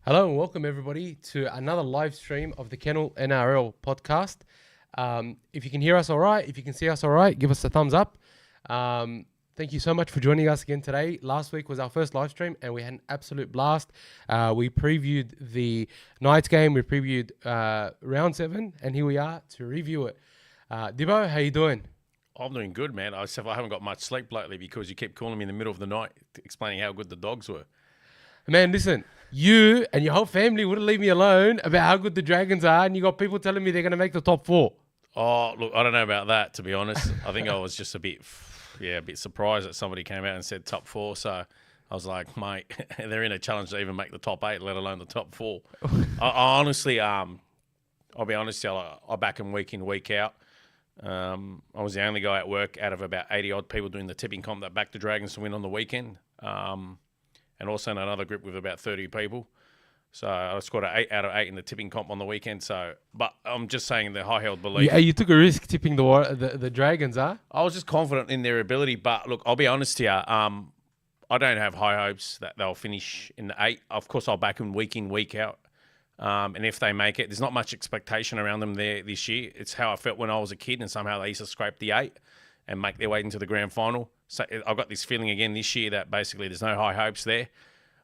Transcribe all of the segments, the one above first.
Hello and welcome everybody to another live stream of the Kennel NRL podcast. If you can hear us all right, if you can see us all right, give us a thumbs up. Thank you so much for joining us again today. Last week was our first live stream and we had an absolute blast. We previewed the Knights game, we previewed round 7, and here we are to review it. Dibbo, how you doing? I'm doing good, man. I haven't got much sleep lately because you kept calling me in the middle of the night explaining how good the dogs were. Man, listen, you and your whole family wouldn't leave me alone about how good the Dragons are, and you got people telling me they're going to make the top 4. Oh, look, I don't know about that, to be honest. I think I was just a bit surprised that somebody came out and said top 4. So I was like, mate, they're in a challenge to even make the top 8, let alone the top 4. I honestly, I'll be honest, I back them week in, week out. I was the only guy at work out of about 80-odd people doing the tipping comp that backed the Dragons to win on the weekend. And also in another group with about 30 people. So I scored an 8 out of 8 in the tipping comp on the weekend. So, but I'm just saying the high-held belief. Yeah, you took a risk tipping the Dragons, huh? I was just confident in their ability. But look, I'll be honest here. I don't have high hopes that they'll finish in the 8. Of course, I'll back them week in, week out. And if they make it, there's not much expectation around them there this year. It's how I felt when I was a kid, and somehow they used to scrape the 8 and make their way into the grand final. So I've got this feeling again this year that basically there's no high hopes there.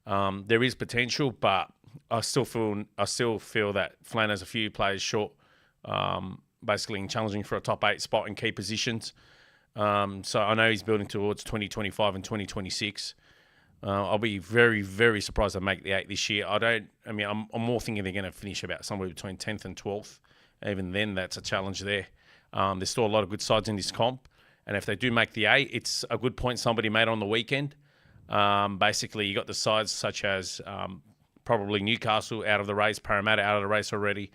There is potential, but I still feel that Flan has a few players short, basically in challenging for a top 8 spot in key positions. So I know he's building towards 2025 and 2026. I'll be very, very surprised they make the 8 this year. I'm more thinking they're going to finish about somewhere between 10th and 12th. Even then, that's a challenge there. There's still a lot of good sides in this comp. And if they do make the 8, it's a good point somebody made on the weekend. Basically, you got the sides such as probably Newcastle out of the race, Parramatta out of the race already,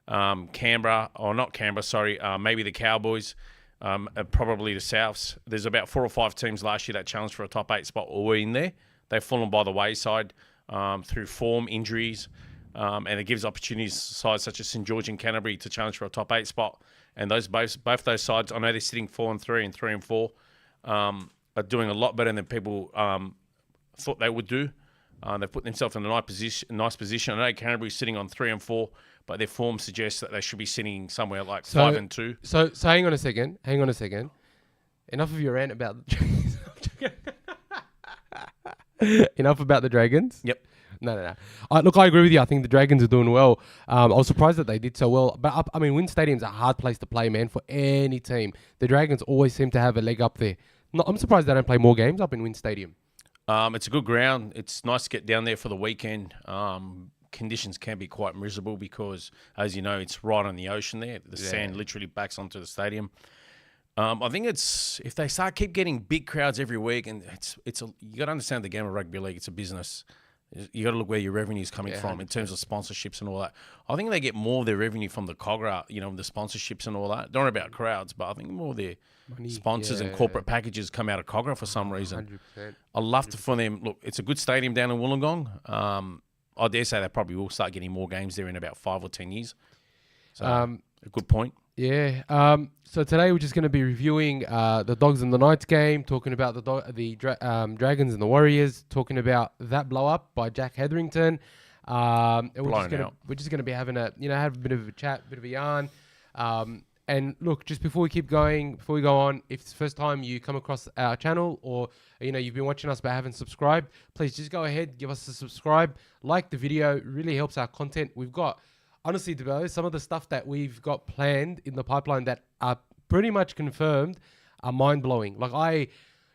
maybe the Cowboys, probably the Souths. There's about 4 or 5 teams last year that challenged for a top 8 spot or were in there. They've fallen by the wayside through form, injuries, and it gives opportunities to sides such as St George and Canterbury to challenge for a top 8 spot. And both those sides, I know they're sitting 4-3 and 3-4, are doing a lot better than people thought they would do. They've put themselves in a nice position. I know Canterbury's sitting on 3-4, but their form suggests that they should be sitting somewhere like 5-2. So hang on a second. Enough of your rant about the Dragons. Enough about the Dragons. Yep. No. Look, I agree with you. I think the Dragons are doing well. I was surprised that they did so well. But, Wynn Stadium's a hard place to play, man, for any team. The Dragons always seem to have a leg up there. No, I'm surprised they don't play more games up in Wynn Stadium. It's a good ground. It's nice to get down there for the weekend. Conditions can be quite miserable because, as you know, it's right on the ocean there. The sand literally backs onto the stadium. I think if they keep getting big crowds every week, and you got to understand the game of rugby league. It's a business. You got to look where your revenue is coming from in terms of sponsorships and all that. I think they get more of their revenue from the COGRA, the sponsorships and all that. Don't worry about crowds, but I think more of their sponsors and corporate packages come out of COGRA for some reason. 100%. I'd love for them. Look, it's a good stadium down in Wollongong. I dare say they probably will start getting more games there in about 5 or 10 years. So, a good point. Yeah. So today we're just going to be reviewing the Dogs and the Knights game, talking about the Dragons and the Warriors, talking about that blow up by Jack Hetherington. And we're just going to be having have a bit of a chat, bit of a yarn. And look, just before we go on, if it's the first time you come across our channel or you've been watching us but haven't subscribed, please just go ahead, give us a subscribe, like the video. It really helps our content. We've got, honestly, some of the stuff that we've got planned in the pipeline that are pretty much confirmed are mind blowing. Like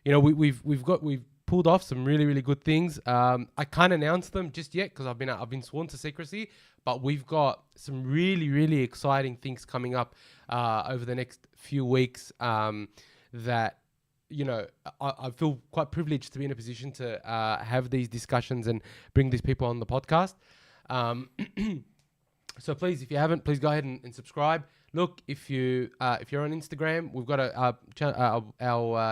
we've pulled off some really, really good things. I can't announce them just yet because I've been sworn to secrecy. But we've got some really, really exciting things coming up over the next few weeks that I feel quite privileged to be in a position to have these discussions and bring these people on the podcast. So please, if you haven't, please go ahead and subscribe. Look, if you're on Instagram, we've got our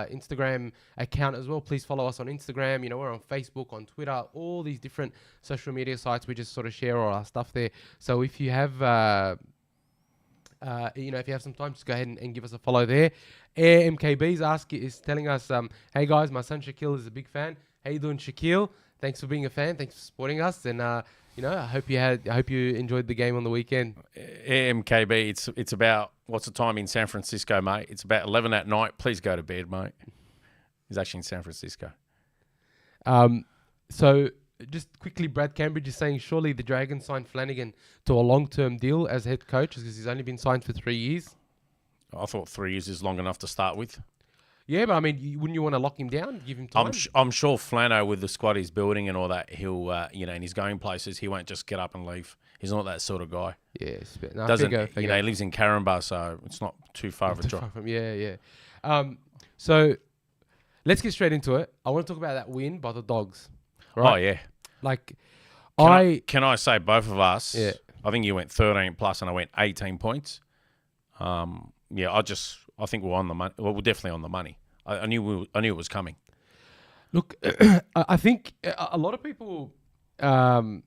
Instagram account as well. Please follow us on Instagram. We're on Facebook, on Twitter, all these different social media sites. We just sort of share all our stuff there. So if you have, if you have some time, just go ahead and give us a follow there. Air MKB's is telling us, hey guys, my son Shaquille is a big fan. How you doing, Shaquille? Thanks for being a fan. Thanks for supporting us. And I hope you enjoyed the game on the weekend. MKB, it's about, what's the time in San Francisco, mate? It's about 11 at night. Please go to bed, mate. He's actually in San Francisco. So just quickly, Brad Cambridge is saying surely the Dragons signed Flanagan to a long-term deal as head coach because he's only been signed for 3 years. I thought 3 years is long enough to start with. Yeah, but I mean, wouldn't you want to lock him down, give him time? I'm sure Flano, with the squad he's building and all that, he'll, and he's going places, he won't just get up and leave. He's not that sort of guy. Yes, but he lives in Caringbah, so it's not too far of a drive. Yeah. So let's get straight into it. I want to talk about that win by the Dogs. Right? Oh yeah. Like, can I say both of us? Yeah. I think you went 13 plus and I went 18 points. I think we're on the money. Well, we're definitely on the money. I knew it was coming. Look, I think a lot of people, probably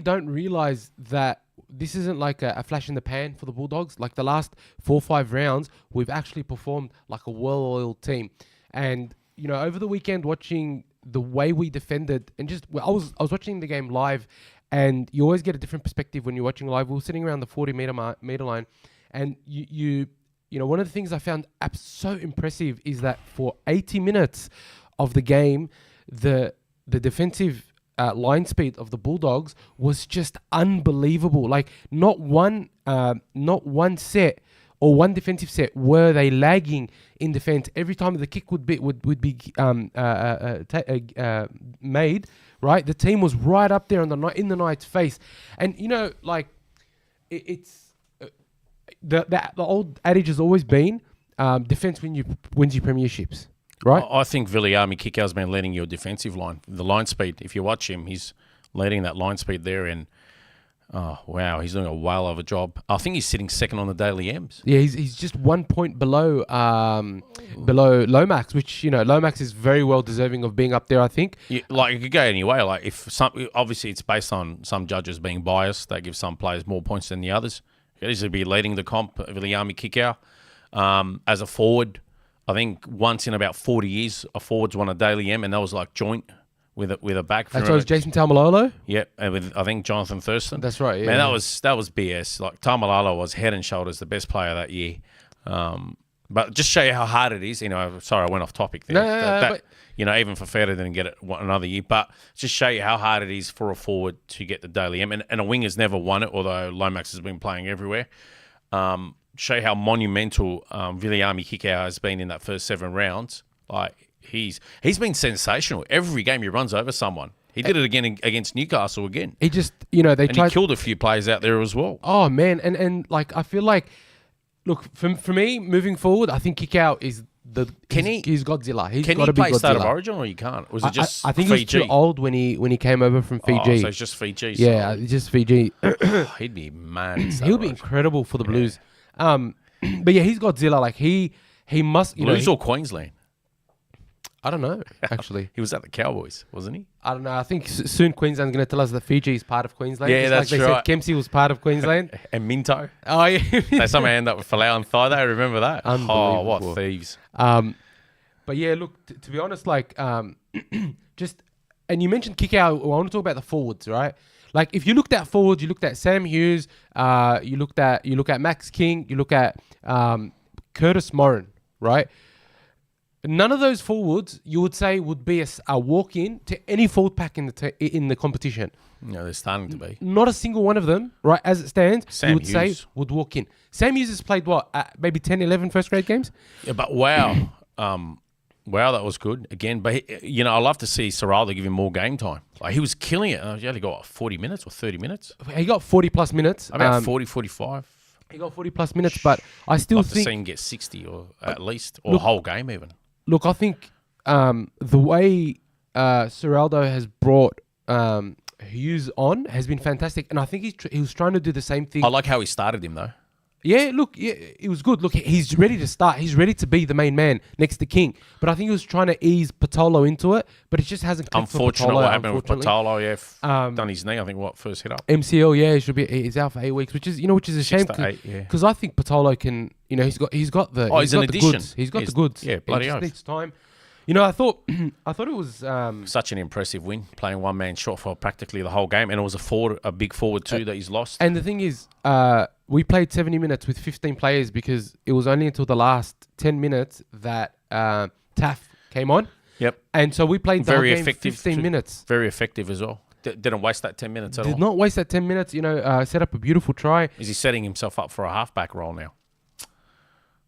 don't realize that this isn't like a flash in the pan for the Bulldogs. Like the last 4 or 5 rounds, we've actually performed like a well-oiled team. And over the weekend, watching the way we defended, and I was watching the game live, and you always get a different perspective when you're watching live. We were sitting around the 40-meter line, and one of the things I found so impressive is that for 80 minutes of the game, the defensive line speed of the Bulldogs was just unbelievable. Like not one set or one defensive set were they lagging in defense. Every time the kick would be made, right, the team was right up there in the Knights' face. And it's the old adage has always been defense wins you premierships. Right? I think Viliami Kikau's been leading your defensive line. The line speed, if you watch him, he's leading that line speed there. And, he's doing a whale of a job. I think he's sitting second on the daily M's. Yeah, he's just 1 point below Lomax, which, Lomax is very well deserving of being up there, I think. Yeah, it could go any way. Obviously it's based on some judges being biased. They give some players more points than the others. He could easily be leading the comp, Viliami Kikau. As a forward, I think once in about 40 years, a forward's won a daily M, and that was like joint with a back. That's right, Jason Taumalolo? Yep, and with, I think, Jonathan Thurston. That's right, yeah. Man, that was BS. Like, Taumalolo was head and shoulders the best player that year. But just show you how hard it is. Sorry, I went off topic there. Even for Federer didn't get it another year. But just show you how hard it is for a forward to get the daily M. And a winger's never won it, although Lomax has been playing everywhere. Show you how monumental Viliami Kikau has been in that first 7 rounds. Like he's been sensational. Every game he runs over someone. He did it again against Newcastle again. He just he killed a few players out there as well. Oh man, and like I feel like, look, for me moving forward, I think Kikau is he's Godzilla. Can he play State of Origin or you can't? Or was it just I think Fiji? He was too old when he came over from Fiji. So it's just Fiji. Yeah, it's just Fiji. He'd be mad. He'll be incredible for the Blues. But yeah, he's Godzilla. Like he must. Blues or Queensland? I don't know. Actually, he was at the Cowboys, wasn't he? I don't know. I think soon Queensland's going to tell us that Fiji is part of Queensland. Yeah, that's like they right. said Kempsey was part of Queensland. And Minto. Oh yeah. They somehow end up with Falau and Thaiday. Remember that? Unbelievable. Oh, what thieves! But yeah, look. To be honest, like just and you mentioned Kikau. I want to talk about the forwards, right? Like if you looked at forwards, you looked at Sam Hughes, you look at Max King, you look at Curtis Morin, right? None of those forwards you would say would be a walk-in to any forward pack in the competition. No, they're starting to be. Not a single one of them, right? As it stands, Sam you would Hughes. say would walk in. Sam Hughes has played what, maybe 10, 11 first grade games? Yeah, but wow. Wow, that was good. Again, but I love to see Serraldo give him more game time. Like he was killing it. He only got 40 minutes or 30 minutes. He got 40 plus minutes. About 40, 45. He got 40 plus minutes, but I still I'd think like to see him get 60 or at least, or a whole game even. Look, I think the way Serraldo has brought Hughes on has been fantastic, and I think he was trying to do the same thing. I like how he started him though. Yeah, look, it was good. Look, he's ready to start. He's ready to be the main man next to King. But I think he was trying to ease Patolo into it, but it just hasn't clicked for Patolo. Unfortunate what happened with Patolo, done his knee, I think, first hit up? MCL, yeah, he's out for 8 weeks, which is a shame. 6 to 8, yeah. Because I think Patolo can, he's got the he's an addition. goods. He's got the goods. Yeah, bloody It just oath. needs time. You know, I thought it was Such an impressive win, playing one man short for practically the whole game, and it was a big forward too that he's lost. And the thing is, we played 70 minutes with 15 players because it was only until the last 10 minutes that Taff came on. Yep. And so we played the Very whole game effective 15 minutes. Very effective as well. Didn't waste that 10 minutes at all. Did not waste that 10 minutes. You know, set up a beautiful try. Is he setting himself up for a halfback role now?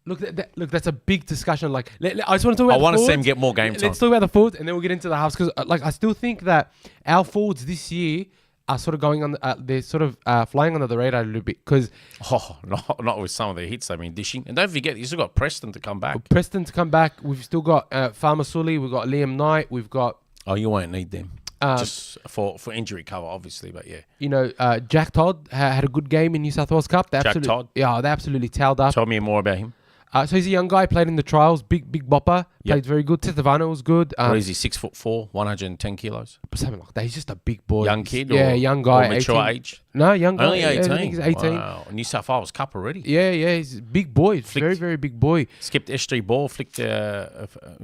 Look, look, that's a big discussion. Like, I just want to talk about. I want to see him get more game time. Let's talk about the forwards, and then we'll get into the halves. Because, like, I still think that our forwards this year are sort of going on. They're sort of flying under the radar a little bit. Because not with some of the hits they've been dishing. And don't forget, you've still got Preston to come back. We've still got Farmer Sully. We've got Liam Knight. We've got. Oh, you won't need them. Just for injury cover, obviously, but yeah. You know, Jack Todd had a good game in New South Wales Cup. Jack Todd? Yeah, they absolutely towed up. Tell me more about him. So he's a young guy, played in the trials, big bopper, played very good. Tetavano was good. What is he, 6'4", 110 kilos? Something like that. He's just a big boy. Young kid? Yeah, young guy. Or mature 18. age? No, young guy. Only 18? I think he's 18. Wow. New South Wales Cup already? Yeah, he's a big boy. Very big boy. Skipped S3 ball,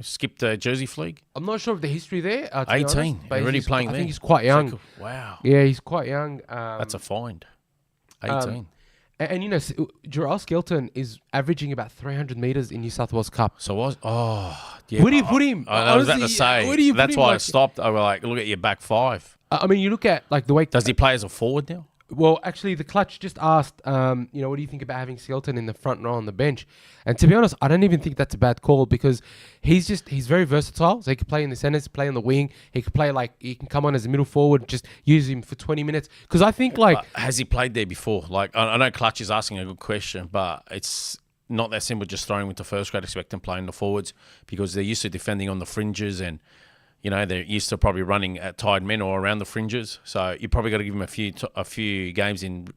skipped Jersey Fleague. I'm not sure of the history there. 18, already playing there. I think he's quite young. So cool. Wow. Yeah, he's quite young. That's a find. 18. And you know, Jarrell Skelton is averaging about 300 meters in New South Wales Cup. So yeah. Where do you put him? I was about to say. Where do you put that's him? why I stopped. I was like, look at your back five. I mean, you look at like the way. Does he play as a forward now? Well, actually, the Clutch just asked, what do you think about having Skelton in the front row on the bench? And to be honest, I don't even think that's a bad call because he's very versatile. So he can play in the centers, play on the wing. He can come on as a middle forward, just use him for 20 minutes. Because I think has he played there before? Like, I know Clutch is asking a good question, but it's not that simple just throwing him into first grade, expect him playing the forwards because they're used to defending on the fringes and, you know, they're used to probably running at tied men or around the fringes. So you probably got to give him a few games in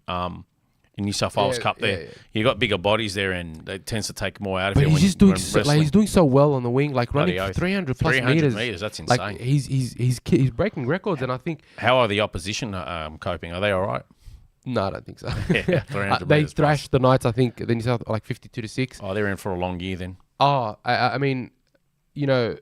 New South Wales Cup there. Yeah. You got bigger bodies there, and it tends to take more out of you. But he's doing so well on the wing, like running 300 plus 300 meters. That's insane. Like he's breaking records, and I think. How are the opposition coping? Are they all right? No, I don't think so. Yeah, 300 they thrashed the Knights. I think the New South 52-6. Oh, they're in for a long year then. Oh, I mean, you know.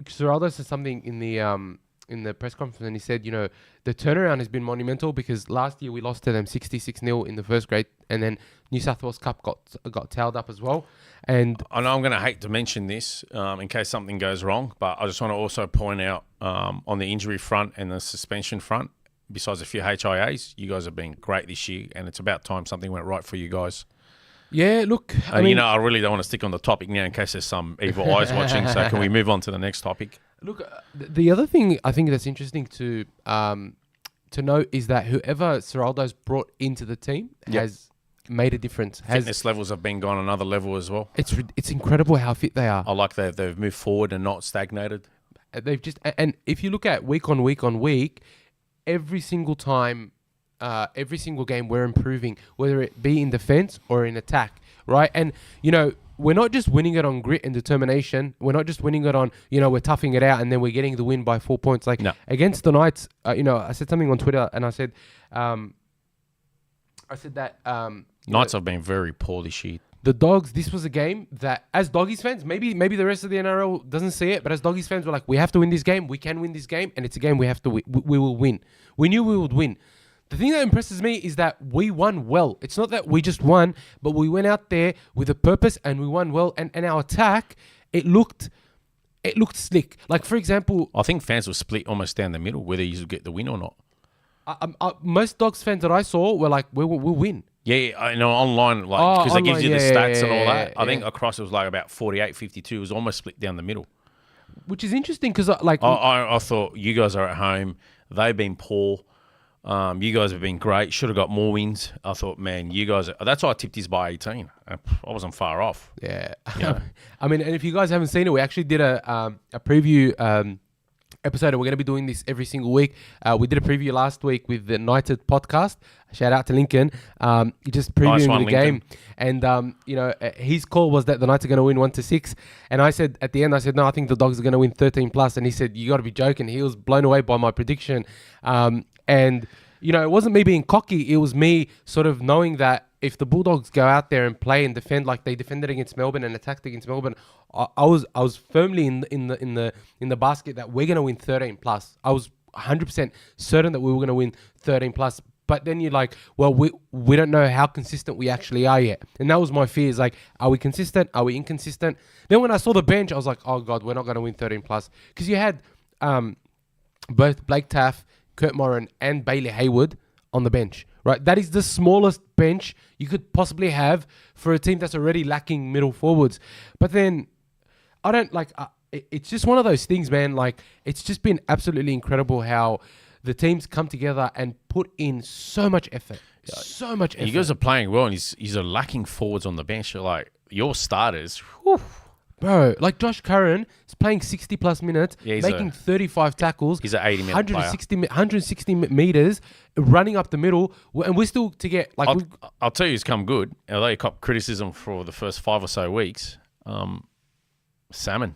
Serraldo said something in the press conference, and he said, you know, the turnaround has been monumental because last year we lost to them 66-0 in the first grade, and then New South Wales Cup got towed up as well. And I know I'm going to hate to mention this in case something goes wrong, but I just want to also point out on the injury front and the suspension front, besides a few HIAs, you guys have been great this year, and it's about time something went right for you guys. Yeah, look, I mean, you know, I really don't want to stick on the topic now in case there's some evil eyes watching. So can we move on to the next topic? Look, the other thing I think that's interesting to note is that whoever Serraldo's brought into the team has made a difference. Fitness levels have been gone another level as well. It's incredible how fit they are. I like that they've moved forward and not stagnated. They've just, and if you look at week on week, every single time. Every single game we're improving, whether it be in defense or in attack, right? And, you know, we're not just winning it on grit and determination. We're not just winning it on, you know, we're toughing it out and then we're getting the win by 4 points. Like, against the Knights, you know, I said something on Twitter and I said that... Knights have been very poor this year. The Dogs, this was a game that, as Doggies fans, maybe the rest of the NRL doesn't see it, but as Doggies fans, we're like, we have to win this game. We can win this game, and it's a game we have to win. We will win. We knew we would win. The thing that impresses me is that we won well. It's not that we just won, but we went out there with a purpose and we won well. And our attack, it looked slick. Like, for example... I think fans were split almost down the middle, whether you get the win or not. Most Dogs fans that I saw were like, we'll win. Yeah, I know online, like because it gives you the stats and all that. I think yeah. across it was like about 48-52. It was almost split down the middle. Which is interesting because like... I thought you guys are at home. They've been poor. You guys have been great. Should have got more wins. I thought, man, you guys... That's why I tipped his by 18. I wasn't far off. Yeah. You know? I mean, and if you guys haven't seen it, we actually did a preview episode, and we're going to be doing this every single week. We did a preview last week with the United podcast. Shout out to Lincoln. He just previewing the game. And, you know, his call was that the Knights are going to win 1-6. And I said, at the end, no, I think the Dogs are going to win 13 plus. And he said, you got to be joking. He was blown away by my prediction. And, you know, it wasn't me being cocky. It was me sort of knowing that if the Bulldogs go out there and play and defend like they defended against Melbourne and attacked against Melbourne, I was firmly in the basket that we're gonna win 13 plus. I was 100% certain that we were gonna win 13 plus. But then you're like, well, we don't know how consistent we actually are yet. And that was my fear. Is like, are we consistent? Are we inconsistent? Then when I saw the bench, I was like, oh, God, we're not going to win 13 plus. Because you had both Blake Taff, Kurt Moran, and Bailey Hayward on the bench, right? That is the smallest bench you could possibly have for a team that's already lacking middle forwards. But then I don't like, it's just one of those things, man. Like, it's just been absolutely incredible how the teams come together and put in so much effort. So much effort. You guys are playing well, and he's lacking forwards on the bench. You're like, your starters, whew. Bro, like Josh Curran is playing 60-plus minutes, making 35 tackles. He's an 80-minute player. 160 meters, running up the middle, and we're still to get... like. I'll tell you, he's come good. Although he copped criticism for the first 5 or so weeks. Salmon.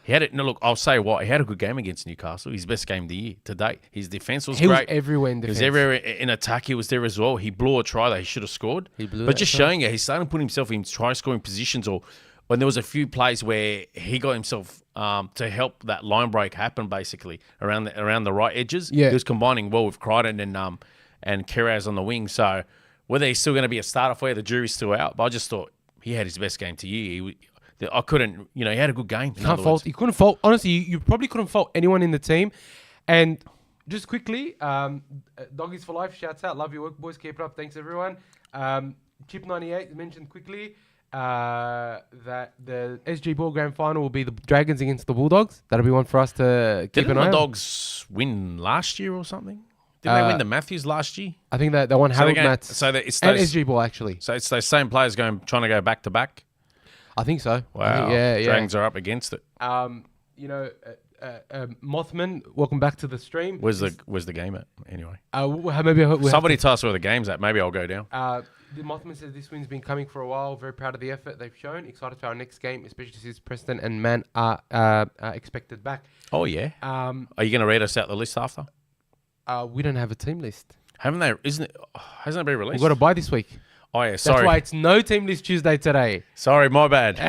He had it. No, look, I'll say what. He had a good game against Newcastle. His best game of the year to date. His defense was great. He was everywhere in defense. He was everywhere in attack. He was there as well. He blew a try that he should have scored. But just showing it, he's starting to put himself in try-scoring positions, or when there was a few plays where he got himself to help that line break happen, basically, around the right edges. Yeah. He was combining well with Crichton and Keraz on the wing. So whether he's still going to be a starter for you, the jury's still out. But I just thought he had his best game to year. I couldn't, he had a good game. You couldn't fault. Honestly, you probably couldn't fault anyone in the team. And just quickly, Doggies for Life, shouts out. Love your work, boys. Keep it up. Thanks, everyone. Chip98 mentioned quickly that the SG Ball Grand Final will be the Dragons against the Bulldogs. That'll be one for us to keep an eye on. Didn't the Dogs win last year or something? Didn't they win the Matthews last year? I think that they won Harold Mats and SG Ball, actually. So it's those same players trying to go back-to-back? I think so. Wow. Yeah. Dragons are up against it. Mothman, welcome back to the stream. Where's the game at anyway? Somebody tell us where the game's at. Maybe I'll go down. The Mothman says this win's been coming for a while. Very proud of the effort they've shown. Excited for our next game, especially since Preston and Man are expected back. Oh yeah. Are you going to read us out the list after? We don't have a team list. Hasn't it been released? We've got to buy this week. Oh yeah, sorry. That's why it's no team list Tuesday today. Sorry, my bad.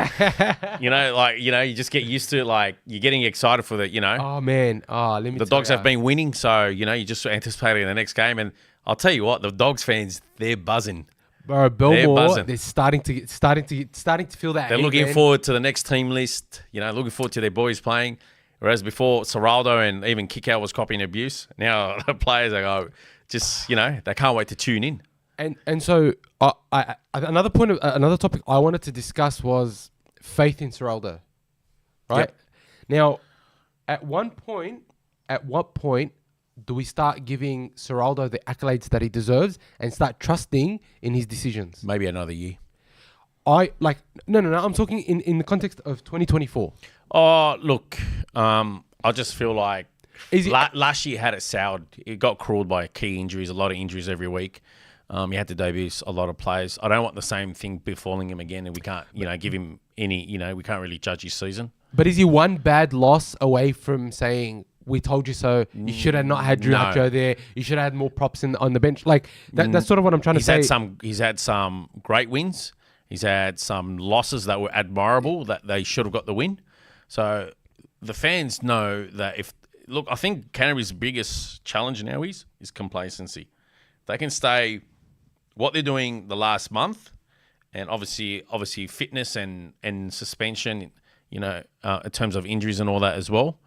You just get used to it. Like you're getting excited for the. Oh man, let me. The Dogs have been winning, so you just anticipating the next game. And I'll tell you what, the Dogs fans, they're buzzing. Bro, Belmore, they're starting to feel that. They're looking forward to the next team list. Looking forward to their boys playing. Whereas before, Serraldo and even Kickout was copying abuse. Now the players are they can't wait to tune in. And so another topic I wanted to discuss was faith in Serraldo, right? Yep. Now, at what point do we start giving Serraldo the accolades that he deserves and start trusting in his decisions? Maybe another year. No. I'm talking in the context of 2024. Oh, look, I just feel like last year had it soured. It got crawled by key injuries, a lot of injuries every week. He had to debut a lot of players. I don't want the same thing befalling him again, and we can't, give him any, we can't really judge his season. But is he one bad loss away from saying, we told you so, you should have not had Drew Hutcho there, you should have had more props on the bench? Like, that's sort of what I'm trying to say. He's had some great wins. He's had some losses that were admirable, that they should have got the win. So the fans know that I think Canterbury's biggest challenge now is complacency. They can stay what they're doing the last month, and obviously fitness and suspension, in terms of injuries and all that as well.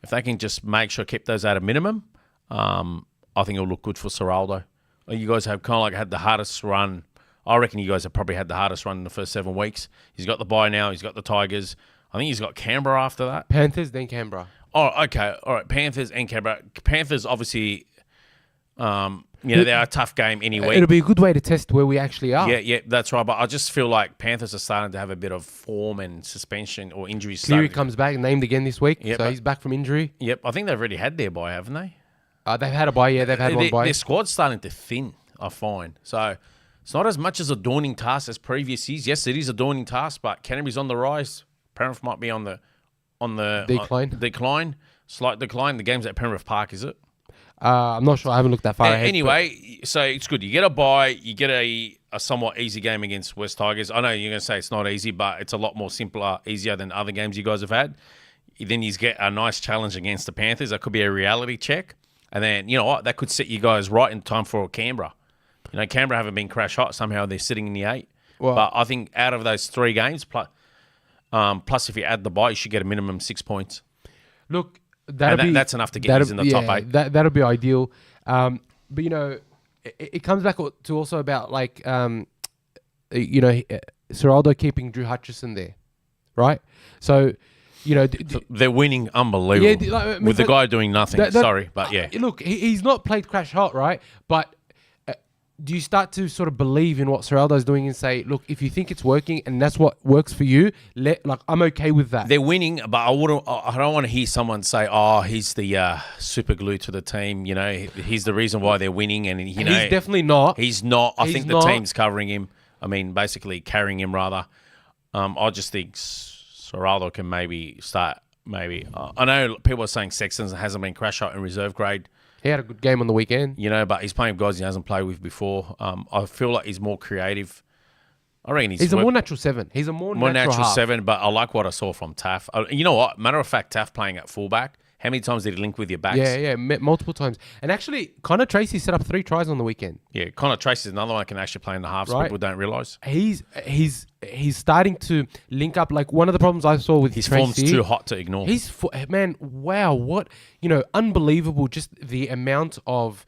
If they can just make sure keep those at a minimum, I think it'll look good for Serraldo. You guys have kind of like had the hardest run. I reckon you guys have probably had the hardest run in the first 7 weeks. He's got the bye now. He's got the Tigers. I think he's got Canberra after that. Panthers, then Canberra. Oh, okay. All right. Panthers and Canberra. Panthers, obviously, they're a tough game anyway. It'll be a good way to test where we actually are. Yeah, that's right. But I just feel like Panthers are starting to have a bit of form and suspension or injuries. Cleary comes back, named again this week. Yep, so he's back from injury. Yep. I think they've already had their bye, haven't they? They've had a bye, yeah. They've had one bye. Their squad's starting to thin, I find. So it's not as much as a daunting task as previous years. Yes, it is a daunting task, but Canterbury's on the rise. Penrith might be on the decline. Slight decline. The game's at Penrith Park, is it? I'm not sure. I haven't looked that far ahead. Anyway, so it's good. You get a bye. You get a somewhat easy game against West Tigers. I know you're going to say it's not easy, but it's a lot more simpler, easier than other games you guys have had. Then you get a nice challenge against the Panthers. That could be a reality check. And then, you know what? That could set you guys right in time for Canberra. You know, Canberra haven't been crash hot. Somehow they're sitting in the 8. Well, but I think out of those 3 games, plus if you add the bye, you should get a minimum 6 points. Look, that's enough to get you in the top 8. That'll be ideal. But, you know, it comes back to also about, like, you know, Seraldo keeping Drew Hutchison there, right? So, you know... they're winning unbelievable with the guy doing nothing. Sorry, but yeah. Look, he's not played crash hot, right? But... do you start to sort of believe in what Seraldo's doing and say, look, if you think it's working and that's what works for you, I'm okay with that. They're winning, but I don't want to hear someone say, oh, he's the super glue to the team. You know, he's the reason why they're winning. And, you know, he's definitely not. He's not. I think the team's covering him. I mean, basically carrying him rather. I just think Seraldo can maybe start, I know people are saying Sexton hasn't been crash hot in reserve grade. He had a good game on the weekend. You know, but he's playing guys he hasn't played with before. I feel like he's more creative. I reckon he's a more natural 7. He's a more natural 7, but I like what I saw from Taff. You know what? Matter of fact, Taff playing at fullback, how many times did he link with your backs? Yeah, multiple times. And actually, Connor Tracy set up 3 tries on the weekend. Yeah, Connor Tracy is another one that can actually play in the halves. Right. People don't realise. He's starting to link up. Like, one of the problems I saw with his Tracy, form's too hot to ignore. Man, wow, what, you know, unbelievable. Just the amount of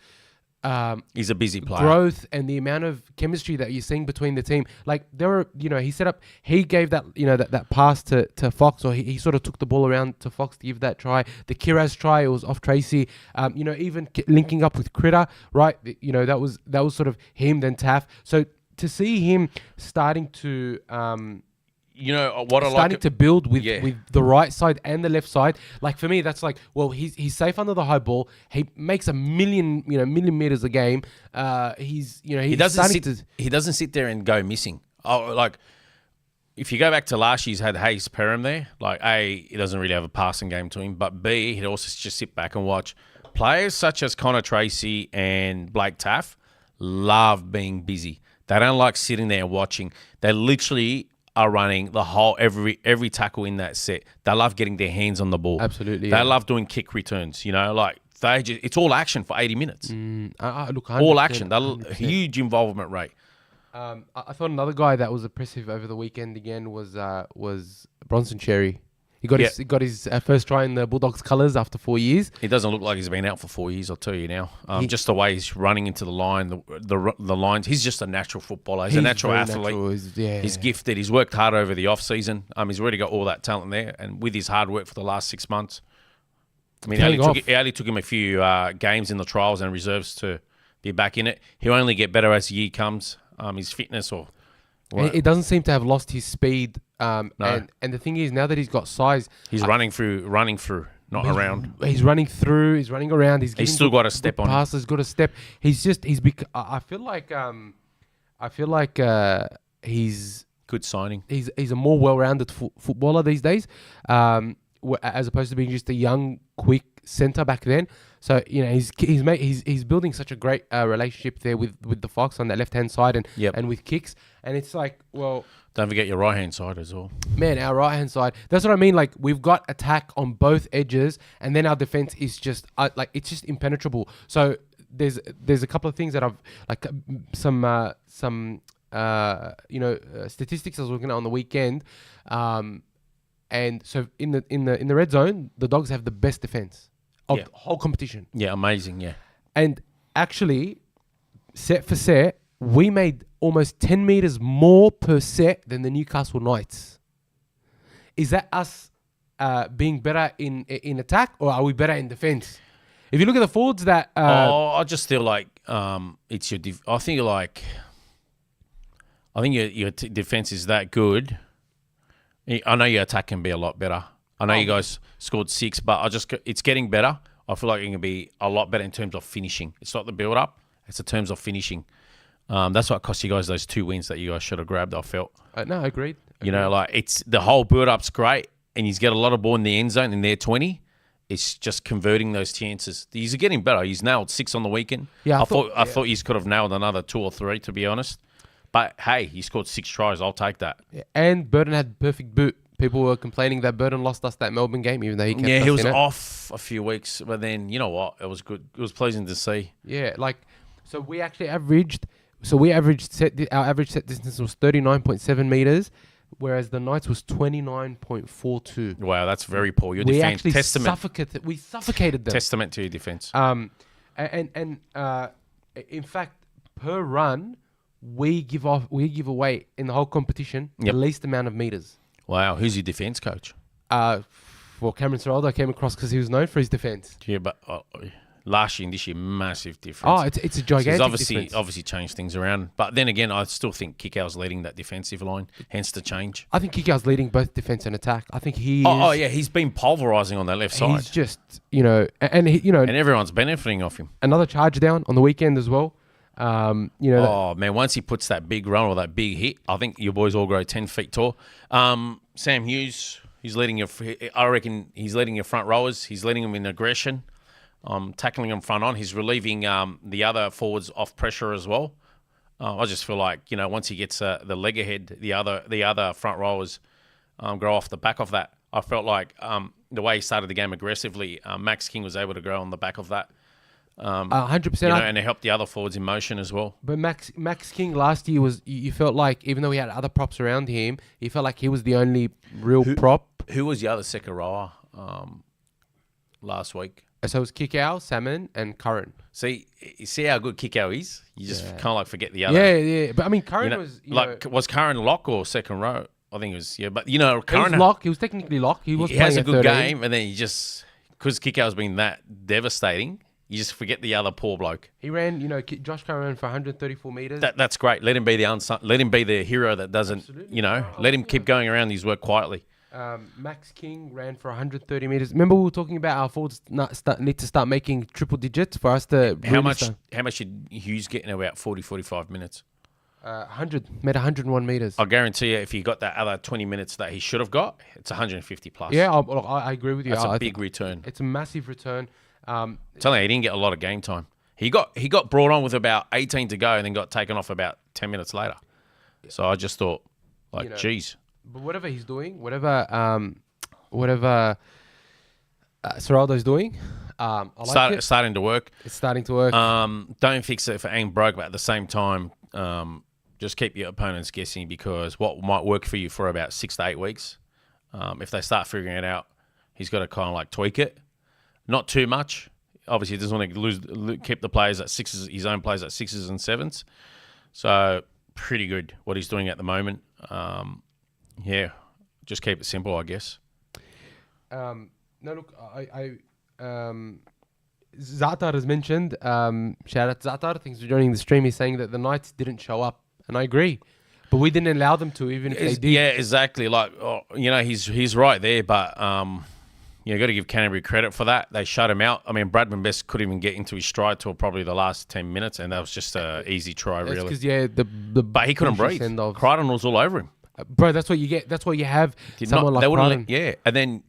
he's a busy player. Growth and the amount of chemistry that you're seeing between the team. Like, there were, you know, he gave that, you know, that pass to Fox, or he sort of took the ball around to Fox to give that try. The Kiraz try, it was off Tracy. You know, even linking up with Critter, right? You know, that was sort of him, then Taff. So to see him starting to you know what I like, starting to build with the right side and the left side. Like, for me, that's like, well, he's safe under the high ball. He makes a million meters a game. He doesn't sit there and go missing. Oh, like, if you go back to last year's had Hayes Perham there, like, A, he doesn't really have a passing game to him, but B, he'd also just sit back and watch. Players such as Connor Tracy and Blake Taff love being busy. They don't like sitting there watching. They literally are running the whole every tackle in that set. They love getting their hands on the ball. Absolutely. They love doing kick returns. You know, like, it's all action for 80 minutes. Look, all action. Huge involvement rate. I thought another guy that was impressive over the weekend again was Bronson Cherry. He got his first try in the Bulldogs colours after 4 years. He doesn't look like he's been out for 4 years, I'll tell you now. Just the way he's running into the line, the lines. He's just a natural footballer. He's a natural athlete. He's gifted. He's worked hard over the off-season. He's already got all that talent there. And with his hard work for the last 6 months, I mean, it only took him a few games in the trials and reserves to be back in it. He'll only get better as the year comes. His fitness or... It doesn't seem to have lost his speed. No. And the thing is, now that he's got size... He's running through, not around. He's running through, he's running around. He's still got a step on him. He's got a step. I feel like he's... Good signing. He's a more well-rounded footballer these days, as opposed to being just a young, quick centre back then. So, you know, he's building such a great relationship there with the Fox on that left-hand side and with kicks. And it's like, well... Don't forget your right-hand side as well. Man, our right-hand side. That's what I mean. Like, we've got attack on both edges, and then our defense is just, it's just impenetrable. So there's a couple of things that I've, like, some statistics I was looking at on the weekend. And so in the red zone, the Dogs have the best defense of the whole competition. Yeah, amazing, yeah. And actually, set for set, we made almost 10 meters more per set than the Newcastle Knights. Is that us being better in attack, or are we better in defense? If you look at the forwards that... I just feel like it's your... I think your defense is that good. I know your attack can be a lot better. I know you guys scored 6, but it's getting better. I feel like it can be a lot better in terms of finishing. It's not the build-up. It's in terms of finishing. That's what cost you guys those 2 wins that you guys should have grabbed, I felt. No, agreed. You know, like, it's the whole build-up's great, and he's got a lot of ball in the end zone in their 20, It's just converting those chances. He's getting better. He's nailed 6 on the weekend. Yeah, I thought he could have nailed another 2 or 3, to be honest. But hey, he scored 6 tries. I'll take that. Yeah, and Burton had perfect boot. People were complaining that Burton lost us that Melbourne game, even though he kept us he was in it. off a few weeks, but then you know what? It was good. It was pleasing to see. Yeah, so we actually averaged. So our average set distance was 39.7 meters, whereas the Knights was 29.42. Wow, that's very poor. Your We defense actually testament suffocated them. testament to your defense. And in fact, per run, we give away in the whole competition the least amount of meters. Wow, who's your defense coach? Well, Cameron Serraldo came across because he was known for his defense. Yeah, but last year and this year, massive difference. Oh, it's a gigantic difference. Obviously changed things around. But then again, I still think Kikau's leading that defensive line, hence the change. I think Kikau's leading both defense and attack. I think he is. Oh, yeah, he's been pulverising on that left side. He's just, and everyone's benefiting off him. Another charge down on the weekend as well. Oh, man, once he puts that big run or that big hit, I think your boys all grow 10 feet tall. Sam Hughes, I reckon he's leading your front rowers. He's leading them in aggression, tackling them front on. He's relieving the other forwards off pressure as well. I just feel like, once he gets the leg ahead, the other front rowers grow off the back of that. I felt like the way he started the game aggressively, Max King was able to grow on the back of that. 100%. And it helped the other forwards in motion as well. But Max King last year you felt like, even though he had other props around him, he felt like he was the only real prop. Who was the other second rower last week? So it was Kikau, Salmon, and Curran. See how good Kikau is? You just kind of like forget the other. Yeah. But I mean, Curran was was Curran lock or second row? I think it was But he Curran was lock. He was technically lock. He has a good game, and then you just because Kikau's been that devastating. You just forget the other poor bloke. He ran, Josh Curran ran for 134 meters. That's great. Let him be let him be the hero that doesn't, let him keep going around his work quietly. Max King ran for 130 meters. Remember we were talking about our forwards need to start making triple digits for us to. How much did Hughes get in about 40, 45 minutes? 101 meters. I guarantee you, if he got that other 20 minutes that he should have got, it's 150 plus. Yeah, I agree with you. That's a big return. It's a massive return. Tell me, he didn't get a lot of game time. He got brought on with about 18 to go and then got taken off about 10 minutes later. So I just thought, geez. But whatever he's doing, whatever Serraldo's doing, I like it. Starting to work. It's starting to work. Don't fix it for Ang broke, but at the same time, just keep your opponents guessing, because what might work for you for about 6 to 8 weeks, if they start figuring it out, he's got to kind of tweak it. Not too much. Obviously, he doesn't want to keep the players at sixes, his own players at 6s and 7s. So pretty good what he's doing at the moment. Just keep it simple, I guess. No, look, Zatar has mentioned, shout out to Zatar, thanks for joining the stream. He's saying that the Knights didn't show up, and I agree. But we didn't allow them to, even if they did. Yeah, exactly. He's right there, but you got to give Canterbury credit for that. They shut him out. I mean, Bradman Best couldn't even get into his stride till probably the last 10 minutes, and that was just an easy try, really. But he couldn't breathe. Crichton was all over him. Bro, that's what you get. That's why you have someone like Crichton. Yeah, and then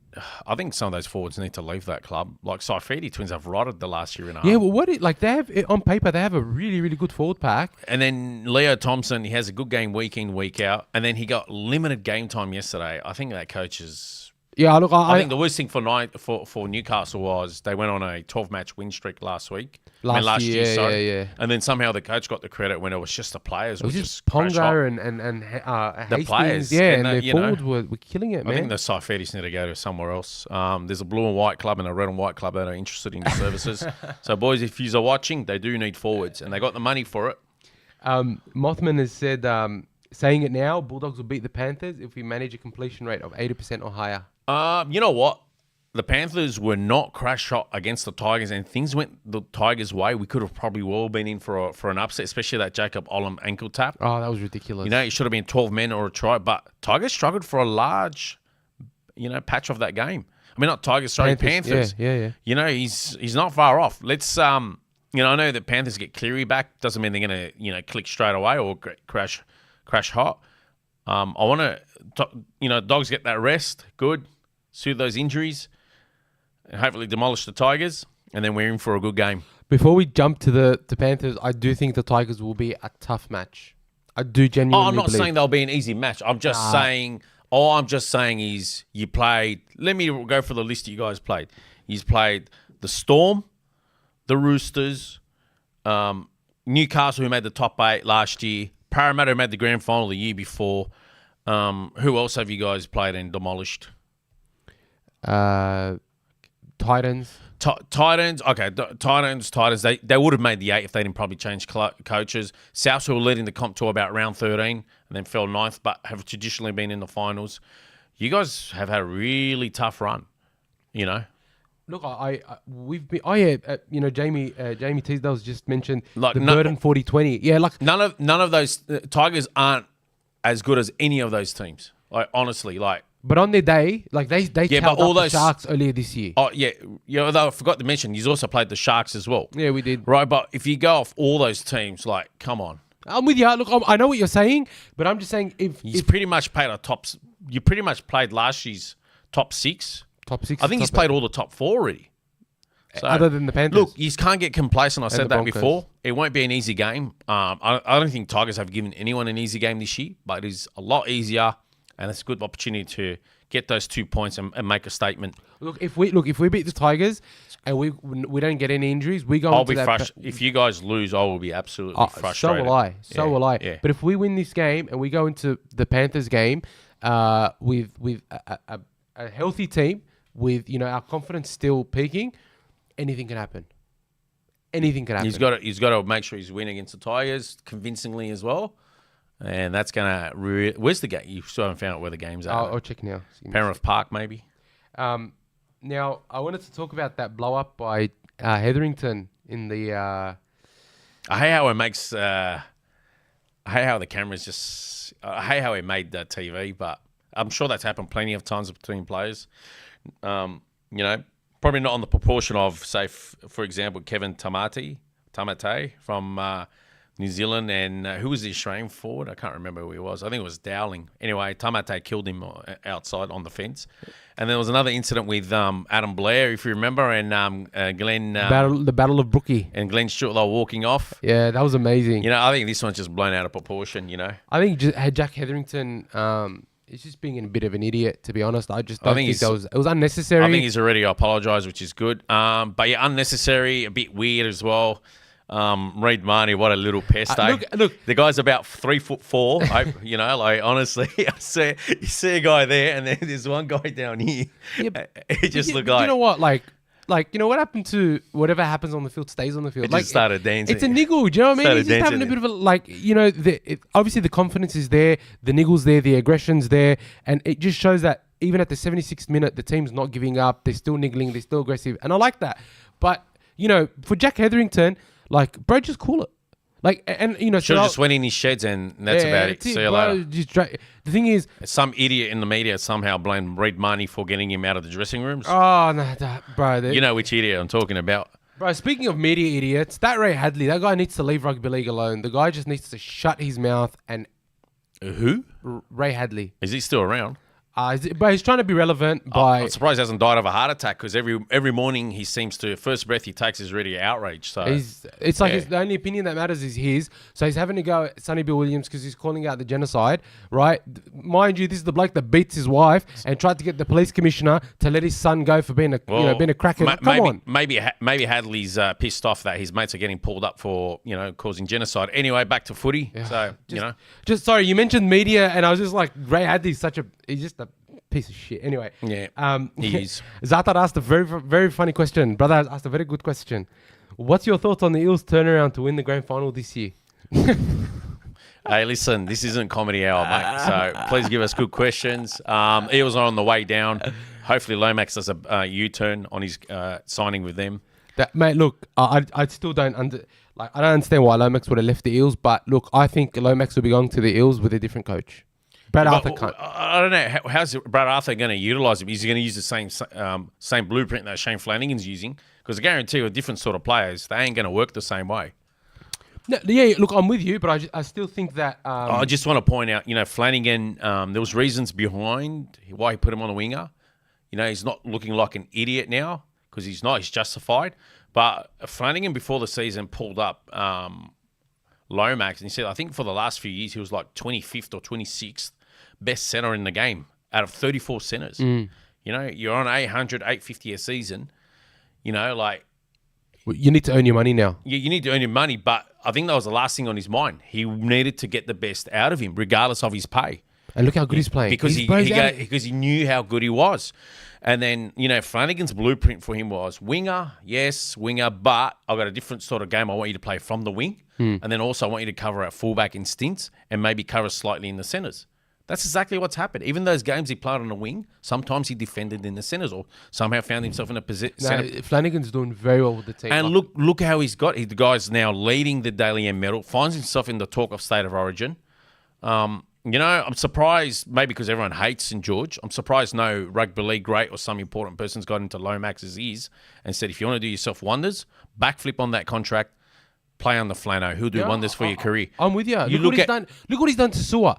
I think some of those forwards need to leave that club. Like Saifidi twins have rotted the last year and a half. Yeah, well, they have on paper they have a really, really good forward pack. And then Leo Thompson, he has a good game week in, week out, and then he got limited game time yesterday. I think that coach is. Yeah, look, I think the worst thing for Newcastle was they went on a 12-match win streak last year. Sorry. Yeah. And then somehow the coach got the credit when it was just the players. It was just Ponga and the Hastings, players. and their forwards were killing it, man. I think the Saifidis need to go to somewhere else. There's a blue and white club and a red and white club that are interested in the services. So, boys, if you are watching, they do need forwards, and they got the money for it. Mothman has said, saying it now, Bulldogs will beat the Panthers if we manage a completion rate of 80% or higher. You know what? The Panthers were not crash shot against the Tigers, and things went the Tigers' way. We could have probably well been in for an upset, especially that Jacob Olam ankle tap. Oh, that was ridiculous. It should have been 12 men or a try, but Tigers struggled for a large, patch of that game. I mean, not Tigers, sorry, Panthers. Yeah. He's not far off. Let's, I know that Panthers get Cleary back. Doesn't mean they're going to, click straight away or crash hot. I want to, Dogs get that rest. Good. Soothe those injuries. and hopefully demolish the Tigers, and then we're in for a good game. Before we jump to the Panthers, I do think the Tigers will be a tough match. I do genuinely I'm not believe. saying they'll be an easy match. I'm just saying, all I'm just saying is you played, let me go for the list you guys played. You've played the Storm, the Roosters, Newcastle, who made the top 8 last year, Parramatta, who made the grand final the year before. Who else have you guys played and demolished? Titans. Titans. Okay, Titans. They would have made the 8 if they didn't probably change coaches. South, who were leading the comp to about round 13 and then fell 9th, but have traditionally been in the finals. You guys have had a really tough run, you know. Look, we've been. Oh yeah, Jamie Teasdale's just mentioned Like the Burden 40-20. Yeah, like none of those Tigers aren't as good as any of those teams. Like honestly, like. But on their day, like they but all up the those Sharks earlier this year. Oh yeah. Although I forgot to mention, you also played the Sharks as well. Yeah, we did. Right, but if you go off all those teams, like, come on. I'm with you. Look, I know what you're saying, but I'm just saying He's pretty much played you pretty much played last year's top 6. Top 6. I think he's played all the top 4 already. So, other than the Panthers. Look, you can't get complacent. I said that Broncos. before. It won't be an easy game. I don't think Tigers have given anyone an easy game this year, but it is a lot easier, and it's a good opportunity to get those 2 points and make a statement. Look, if we beat the Tigers and we don't get any injuries, we go. I'll be frustrated. If you guys lose, I will be absolutely frustrated. So will I. So will I. Yeah. But if we win this game and we go into the Panthers game with a healthy team, with our confidence still peaking, anything can happen. Anything can happen. He's got to make sure he's winning against the Tigers convincingly as well. And that's going to... Where's the game? You still haven't found out where the games are. I'll check now. Penrith Park, maybe? Now, I wanted to talk about that blow-up by Hetherington in the... I hate how it makes... I hate how the cameras just... I hate how it made that TV, but I'm sure that's happened plenty of times between players. Probably not on the proportion of, say, for example, Kevin Tamate from... New Zealand, and who was the Australian forward? I can't remember who he was. I think it was Dowling. Anyway, Tamate killed him outside on the fence. And there was another incident with Adam Blair, if you remember, and Glenn... the Battle of Brookie. And Glenn Stewart, they were walking off. Yeah, that was amazing. I think this one's just blown out of proportion, I think Jack Hetherington... He's just being a bit of an idiot, to be honest. I think it was unnecessary. I think he's already apologised, which is good. But yeah, unnecessary, a bit weird as well. Reid Marnie, what a little pest, eh? Look, the guy's about 3'4". Honestly, you see a guy there, and then there's one guy down here. Yeah, it just looked like... You know what? Like, what happened to whatever happens on the field stays on the field. It just started dancing. It's a niggle. Do you know what I mean? He's just having a bit of a obviously the confidence is there, the niggle's there, the aggression's there, and it just shows that even at the 76th minute, the team's not giving up. They're still niggling. They're still aggressive, and I like that. But for Jack Hetherington. Bro, just cool it. Should have just went in his sheds and that's about it. See you later. The thing is... Some idiot in the media somehow blamed Reid Marnie for getting him out of the dressing rooms. Oh, no, bro. You know which idiot I'm talking about. Bro, speaking of media idiots, that Ray Hadley, that guy needs to leave rugby league alone. The guy just needs to shut his mouth and... Who? Ray Hadley. Is he still around? But he's trying to be relevant by... I'm surprised he hasn't died of a heart attack because every morning he seems to... First breath he takes is really outraged. So it's like the only opinion that matters is his. So he's having to go at Sonny Bill Williams because he's calling out the genocide, right? Mind you, this is the bloke that beats his wife and tried to get the police commissioner to let his son go for being a crackhead. Come on. Maybe Hadley's pissed off that his mates are getting pulled up for causing genocide. Anyway, back to footy. Yeah. So just sorry, you mentioned media, and I was just like, Ray Hadley's he's just a piece of shit. Anyway, he is. Zatar asked a very, very funny question. Brother asked a very good question. What's your thoughts on the Eels' turnaround to win the grand final this year? Hey, listen, this isn't comedy hour, mate. So please give us good questions. Eels are on the way down. Hopefully, Lomax does a U-turn on his signing with them. Mate, look, I still don't I don't understand why Lomax would have left the Eels, but look, I think Lomax will be going to the Eels with a different coach. Brad Arthur can't. I don't know. How's Brad Arthur going to utilise him? Is he going to use the same blueprint that Shane Flanagan's using? Because I guarantee you, different sort of players, they ain't going to work the same way. No, yeah, look, I'm with you, but I still think that... I just want to point out, Flanagan, there was reasons behind why he put him on the winger. He's not looking like an idiot now. because he's not. He's justified. But Flanagan before the season pulled up Lomax and he said, I think for the last few years he was like 25th or 26th best centre in the game out of 34 centres. You know, you're on 800, 850 a season. You know, like... You need to earn your money now. You need to earn your money, but I think that was the last thing on his mind. He needed to get the best out of him, regardless of his pay. And look how good he's playing. Because he knew how good he was. And then, you know, Flanagan's blueprint for him was winger, yes, winger, but I've got a different sort of game. I want you to play from the wing. And then also I want you to cover at fullback in stints and maybe cover slightly in the centres. That's exactly what's happened. Even those games he played on the wing, sometimes he defended in the centres or somehow found himself in a position. No, Flanagan's doing very well with the team. And look how he's got. The guy's now leading the Daily M medal, finds himself in the talk of State of Origin. You know, I'm surprised, maybe because everyone hates St. George, I'm surprised no rugby league great or some important person's got into Lomax's ears and said, if you want to do yourself wonders, backflip on that contract, play on the Flano. He'll do wonders for your career. I'm with you. Look what he's done to Sewer.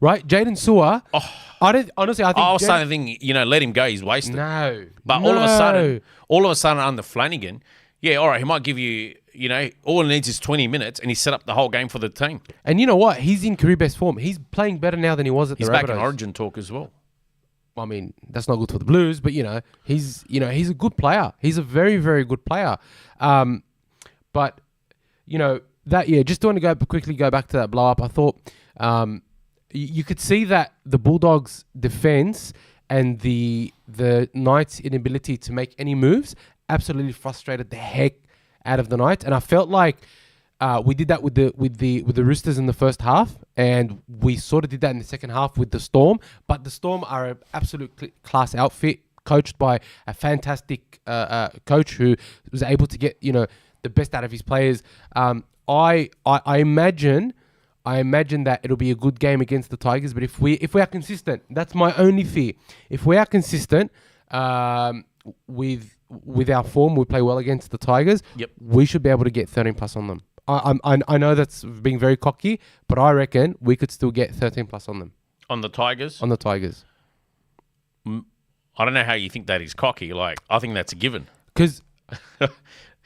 Right? Jaden Sewer. Oh, I think I was starting to think, you know, let him go. He's wasted. No. But all of a sudden under Flanagan, yeah, all right, he might give you, you know, all he needs is 20 minutes and he set up the whole game for the team. And you know what? He's in career best form. He's playing better now than he was at the Rabbitohs. He's back in Origin talk as well. I mean, that's not good for the Blues, but he's a good player. He's a very, very good player. But just want to quickly go back to that blow up. I thought you could see that the Bulldogs' defense and the Knights' inability to make any moves absolutely frustrated the heck out of the Knights, and I felt like we did that with the Roosters in the first half, and we sort of did that in the second half with the Storm. But the Storm are an absolute class outfit, coached by a fantastic coach who was able to get the best out of his players. I imagine that it'll be a good game against the Tigers, but if we are consistent, that's my only fear. If we are consistent with our form, we play well against the Tigers. Yep. We should be able to get 13 plus on them. I know that's being very cocky, but I reckon we could still get 13 plus on them. On the Tigers? On the Tigers. I don't know how you think that is cocky. Like, I think that's a given. Because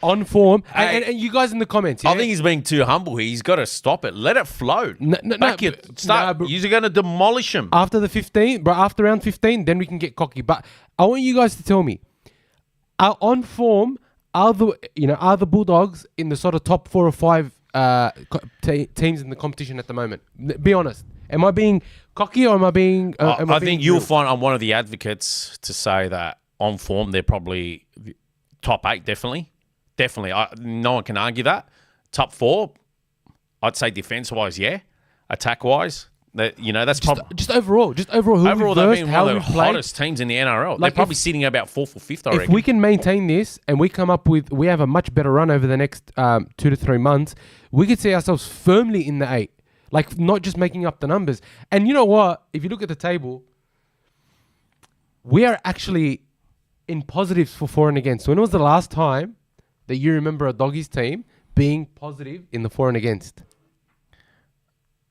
on form, and you guys in the comments, yeah? I think he's being too humble here. He's got to stop it. Let it flow. You're going to demolish him. After round 15, then we can get cocky. But I want you guys to tell me, on form, are the Bulldogs in the sort of top 4 or 5 teams in the competition at the moment? Be honest. Am I being cocky or am I being... I think you'll find I'm one of the advocates to say that on form, they're probably top 8, definitely. Definitely. No one can argue that. Top 4, I'd say defense-wise, yeah. Attack-wise, that's just overall. Overall, they've been one of the hottest teams in the NRL. They're probably sitting about 4th or 5th, I reckon. If we can maintain this and we have a much better run over the next 2 to 3 months, we could see ourselves firmly in the 8. Like, not just making up the numbers. And you know what? If you look at the table, we are actually in positives for for and against. When was the last time that you remember a Doggies team being positive in the for and against?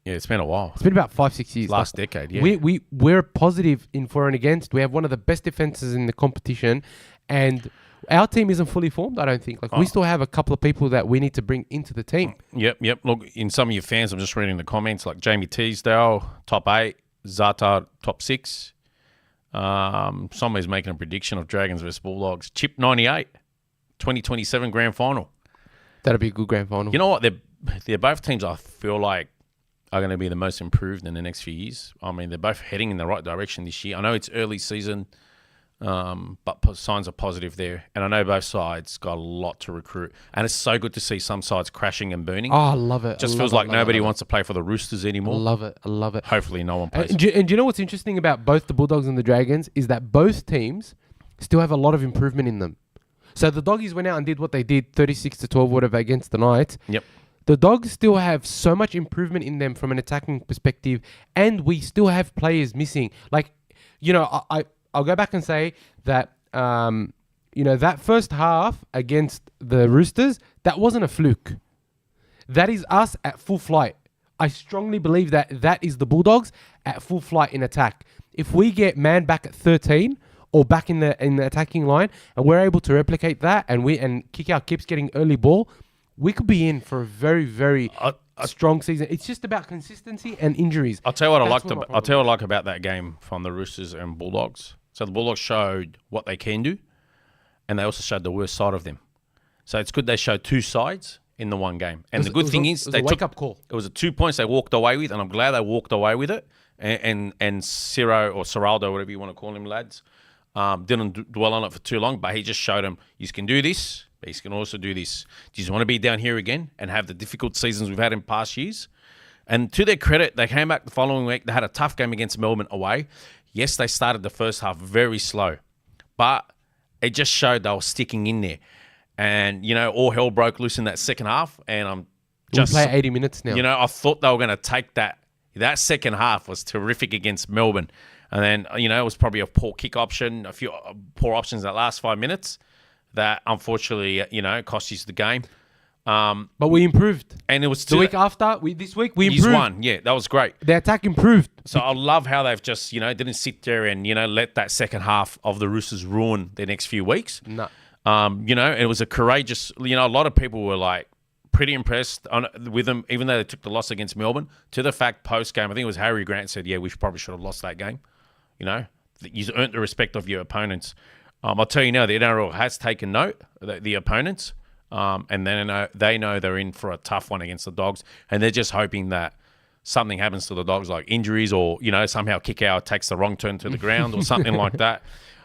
Yeah, it's been a while. It's been about 5-6 years. Last decade, yeah. We're positive in for and against. We have one of the best defenses in the competition, and our team isn't fully formed, I don't think. We still have a couple of people that we need to bring into the team. Yep. Look, in some of your fans, I'm just reading the comments, like Jamie Teasdale, top 8, Zata, top 6. Somebody's making a prediction of Dragons versus Bulldogs. Chip 98, 2027 grand final. That'll be a good grand final. You know what? They're both teams I feel like are going to be the most improved in the next few years. I mean, they're both heading in the right direction this year. I know it's early season, but signs are positive there. And I know both sides got a lot to recruit. And it's so good to see some sides crashing and burning. Oh, I love it. Just feels like nobody wants to play for the Roosters anymore. I love it. Hopefully no one plays. And do you know what's interesting about both the Bulldogs and the Dragons is that both teams still have a lot of improvement in them. So the Doggies went out and did what they did, 36-12, whatever, against the Knights. Yep. The Dogs still have so much improvement in them from an attacking perspective, and we still have players missing. I'll go back and say that, that first half against the Roosters, that wasn't a fluke. That is us at full flight. I strongly believe that is the Bulldogs at full flight in attack. If we get man back at 13 or back in the attacking line, and we're able to replicate that, and kick out keeps getting early ball, we could be in for a very, very strong season. It's just about consistency and injuries. I'll tell you what I'll tell you what I like about that game from the Roosters and Bulldogs. So the Bulldogs showed what they can do, and they also showed the worst side of them. So it's good they showed two sides in the one game. And the good thing is they took up call. It was a 2 points they walked away with, and I'm glad they walked away with it. And Ciro or Ciraldo, whatever you want to call him, lads, didn't dwell on it for too long, but he just showed them, you can do this, but you can also do this. Do you want to be down here again and have the difficult seasons we've had in past years? And to their credit, they came back the following week. They had a tough game against Melbourne away. Yes, they started the first half very slow, but it just showed they were sticking in there. And, all hell broke loose in that second half. And I'm just... We play 80 minutes now. I thought they were going to take that. That second half was terrific against Melbourne. And then, it was probably a poor kick option, a few poor options that last 5 minutes that unfortunately, cost us the game. But we improved. And it was the week after, this week, we improved. He's won. Yeah, that was great. The attack improved. So I love how they've just, didn't sit there and, let that second half of the Roosters ruin their next few weeks. No. It was a courageous, a lot of people were like pretty impressed with them, even though they took the loss against Melbourne. To the fact post-game, I think it was Harry Grant said, yeah, we probably should have lost that game. You earned the respect of your opponents. I'll tell you now, the NRL has taken note, the opponents, and then they know they're in for a tough one against the Dogs, and they're just hoping that something happens to the Dogs, like injuries or, somehow Kikau takes the wrong turn to the ground or something like that.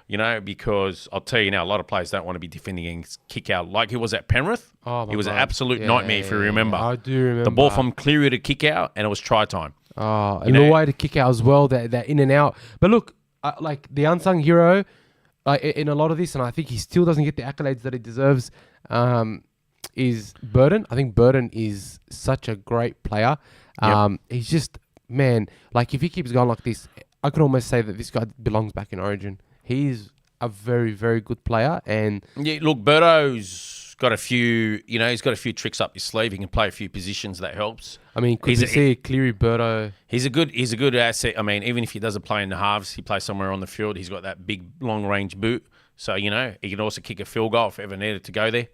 Because I'll tell you now, a lot of players don't want to be defending against Kikau like he was at Penrith. Oh, he was an absolute nightmare, if you remember. I do remember. The ball from Cleary to Kikau, and it was try time. Oh, and the way to kick out as well, they're in and out. But look, like the unsung hero in a lot of this, and I think he still doesn't get the accolades that he deserves, is Burton. I think Burton is such a great player. He's just, man, like if he keeps going like this, I could almost say that this guy belongs back in Origin. He's a very, very good player. And yeah, look, Berto's got a few, he's got a few tricks up his sleeve. He can play a few positions. That helps. I mean, could you see Cleary, Berto? He's a good asset. I mean, even if he doesn't play in the halves, he plays somewhere on the field. He's got that big, long-range boot. So, he can also kick a field goal if ever needed to go there.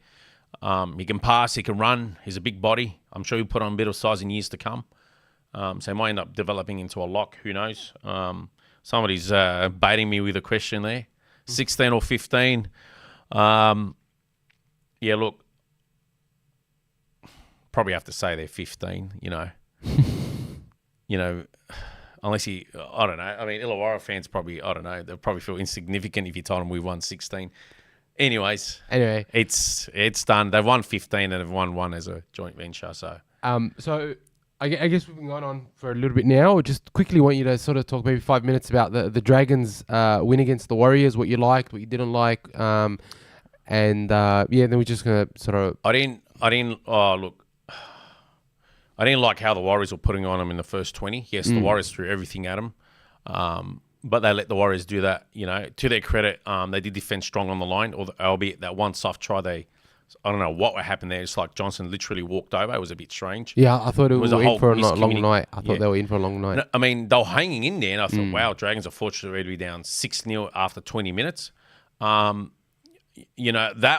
He can pass. He can run. He's a big body. I'm sure he'll put on a bit of size in years to come. So he might end up developing into a lock. Who knows? Somebody's baiting me with a question there. 16 or 15. Yeah, look, probably have to say they're 15, unless I don't know. I mean, Illawarra fans probably, I don't know, they'll probably feel insignificant if you told them we won 16. Anyway, it's done. They've won 15 and they've won one as a joint venture. So, I guess we've been going on for a little bit now. Just quickly want you to sort of talk maybe 5 minutes about the Dragons win against the Warriors, what you liked, what you didn't like, then we're just gonna sort of. I didn't like how the Warriors were putting on them in the first 20. Yes, the Warriors threw everything at them, but they let the Warriors do that. To their credit, they did defend strong on the line. Albeit that one soft try, I don't know what happened there. It's like Johnson literally walked over. It was a bit strange. Yeah, I thought it was in for a long night. I thought they were in for a long night. No, I mean, they were hanging in there, and I thought, wow, Dragons are fortunate to be down 6-0 after 20 minutes. That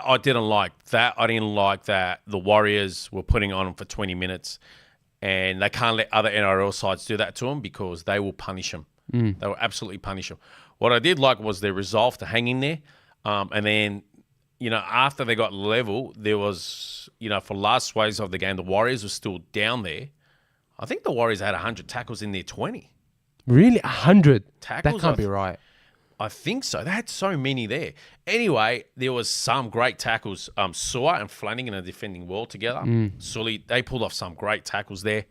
I didn't like. That I didn't like that the Warriors were putting on them for 20 minutes, and they can't let other NRL sides do that to them because they will punish them. They will absolutely punish them. What I did like was their resolve to hang in there, and then. After they got level, there was, for last sways of the game, the Warriors were still down there. I think the Warriors had 100 tackles in their 20. Really? 100? Tackles? That can't be right. I think so. They had so many there. Anyway, there was some great tackles. Sewer and Flanagan are defending well together. Sully, they pulled off some great tackles there.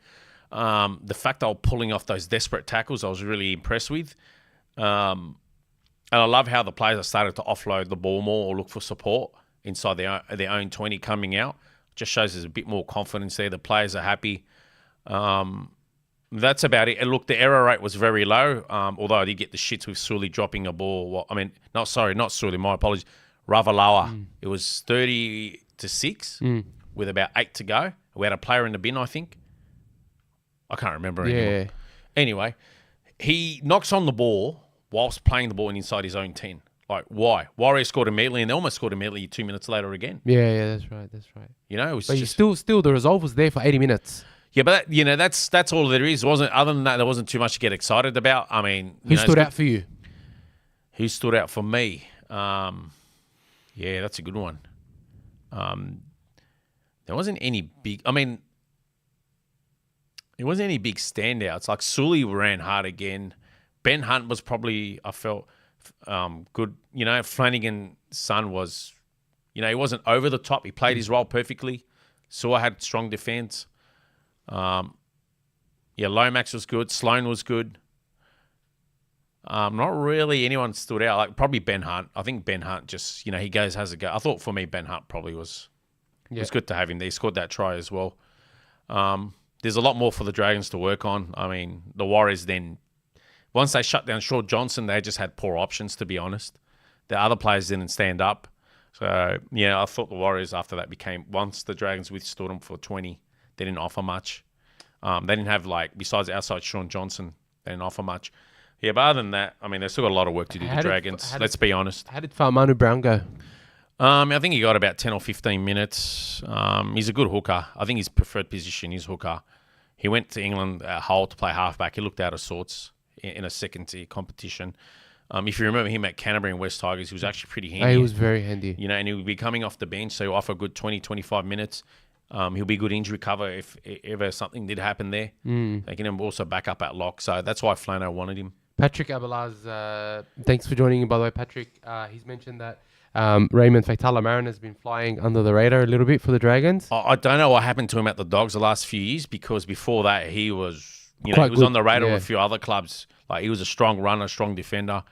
The fact they were pulling off those desperate tackles, I was really impressed with. And I love how the players have started to offload the ball more or look for support inside their own 20 coming out. Just shows there's a bit more confidence there. The players are happy. That's about it. And look, the error rate was very low, although I did get the shits with Sully dropping a ball. Not Sully, my apologies. Ravalawa. It was 30-6 with about 8 to go. We had a player in the bin, I think. I can't remember anymore. Yeah. Anyway, he knocks on the ball whilst playing the ball inside his own 10. Like, why? Warriors scored immediately, and they almost scored immediately 2 minutes later again. Yeah, that's right. You know, it was But just still, the resolve was there for 80 minutes. yeah. But that's all there is. Wasn't other than that, there wasn't too much to get excited about. I mean, Who stood out for you? Who stood out for me? Yeah, that's a good one. There wasn't any big. I mean, there wasn't any big standouts. Like Sully ran hard again. Ben Hunt was probably, I felt, good. You know, Flanagan's son was, you know, he wasn't over the top. He played his role perfectly. Saw had strong defense. Yeah, Lomax was good. Sloan was good. Not really anyone stood out. Like probably Ben Hunt. I think Ben Hunt just, you know, he has a go. I thought for me Ben Hunt probably was. It was good to have him there. He scored that try as well. There's a lot more for the Dragons to work on. I mean, the Warriors then, once they shut down Shaw Johnson, they just had poor options, to be honest. The other players didn't stand up. So, yeah, I thought the Warriors after that once the Dragons withstood them for 20, they didn't offer much. They didn't have, besides outside Shaun Johnson, they didn't offer much. Yeah, but other than that, I mean, they've still got a lot of work to do, the Dragons. Let's be honest. How did Farmanu Brown go? I think he got about 10 or 15 minutes. He's a good hooker. I think his preferred position is hooker. He went to England at Hull to play halfback. He looked out of sorts in a second-tier competition. If you remember him at Canterbury and West Tigers, he was actually pretty handy. He was very handy. You know, and he would be coming off the bench, so he'll offer a good 20, 25 minutes. He'll be good injury cover if ever something did happen there. They can also back up at lock. So that's why Flano wanted him. Patrick Abalaz, thanks for joining in, by the way, Patrick. He's mentioned that Raymond Faitala-Marin has been flying under the radar a little bit for the Dragons. I don't know what happened to him at the Dogs the last few years, because before that he was, he was good, on the radar of a few other clubs. Like he was a strong runner, strong defender.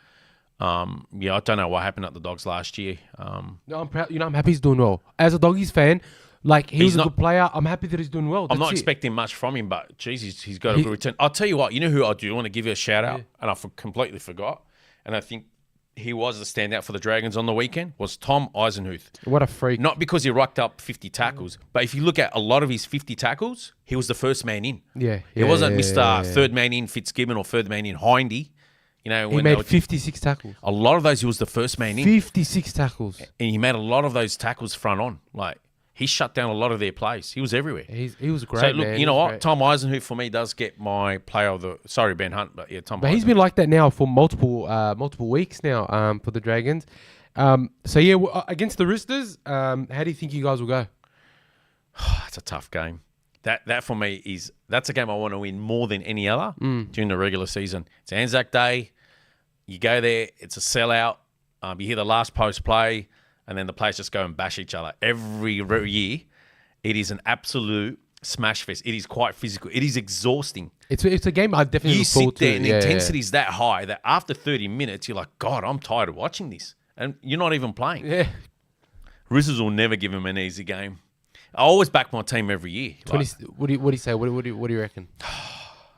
I don't know what happened at the Dogs last year. No, I'm proud. I'm happy he's doing well. As a Doggies fan, he's a good player. I'm happy that he's doing well. I'm not expecting much from him, but geez, he's got a good return. I'll tell you what, you know who I do want to give you a shout out, and I completely forgot, and I think he was the standout for the Dragons on the weekend, was Tom Eisenhuth. What a freak. Not because he racked up 50 tackles, but if you look at a lot of his 50 tackles, he was the first man in. He wasn't Mr. Third man in Fitzgibbon or third man in Hindy. You know, he made 56 tackles. A lot of those, he was the first man in. 56 tackles. And he made a lot of those tackles front on. He shut down a lot of their plays. He was everywhere. He was great, so, look, man. you know what? Tom Eisenhuth, for me, does get my player of the... Sorry, Ben Hunt, but yeah, Tom But he's been like that now for multiple weeks now for the Dragons. Against the Roosters, how do you think you guys will go? It's a tough game. That for me that's a game I want to win more than any other during the regular season. It's Anzac Day. You go there. It's a sellout. You hear the last post play, and then the players just go and bash each other. Every year, it is an absolute smash fest. It is quite physical. It is exhausting. It's a game I definitely You look forward sit there to. and the intensity is that high that after 30 minutes, you're like, God, I'm tired of watching this. And you're not even playing. Yeah. Roosters will never give him an easy game. I always back my team every year. What do you say? What do you reckon?